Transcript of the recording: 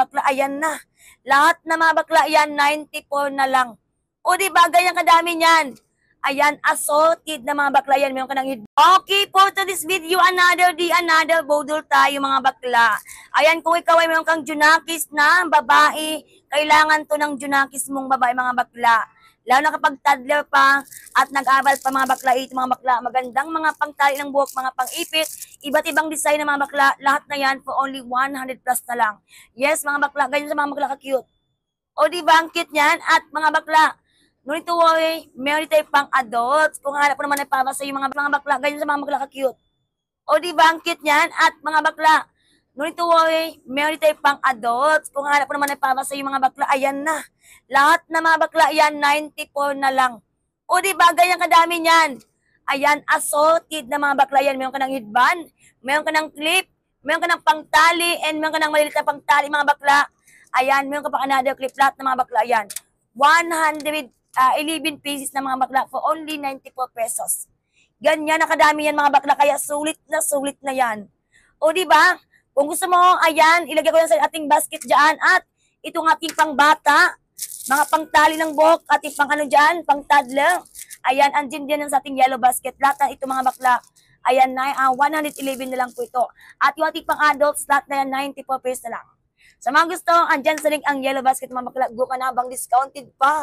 bakla, ayan na. Lahat na mga bakla yan, 94 na lang. O diba, ganyan kadami niyan. Ayan, assorted na mga bakla yan. Meron ka ng hid. Okay, for today's video, another day, another bodol tayo mga bakla. Ayan, kung ikaw ay meron kang junakis na babae, kailangan to ng junakis mong babae mga bakla. Lalo na kapag toddler pa at nag-aral pa mga bakla, ito mga bakla, magandang mga pangtali ng buhok, mga pang-ipit, iba't ibang design ng mga bakla, lahat na yan for only 100 plus na lang. Yes, mga bakla, ganyan sa mga bakla ka-cute. O diba, ang cute niyan? At mga bakla, no need to worry, meron tayo pang adults. Kung hanap po naman ay para sa yung mga bakla, ganyan sa mga bakla ka-cute. O diba, ang cute niyan? At mga bakla, no need to worry, meron tayo pang adults. Kung hanap po naman ay para sa yung mga bakla, ayan na. Lahat na mga bakla yan, 94 na lang. O diba, ganyan kadami niyan. Ayan, assorted na mga bakla yan. Meron ka ng headband, meron ka ng clip, meron ka ng pangtali, and meron ka ng maliliit na pangtali mga bakla. Ayan, meron ka pa another clip, lahat ng mga bakla yan. 111 pieces na mga bakla for only 94 pesos. Ganyan na kadami yan mga bakla, kaya sulit na yan. O diba, kung gusto mo, ayan, ilagay ko yan sa ating basket dyan at itong ating pangbata, mga pangtali ng buhok, ating pang ano dyan, pang toddler. Ayan, andyan dyan sa ating yellow basket. Lahat ng ito mga bakla, ayan na, 111 na lang po ito. At yung ating pang adults, lahat na yan, 94 pesos na lang. Sa mga gusto, andyan sa link ang yellow basket mga bakla, go ka na habang discounted pa.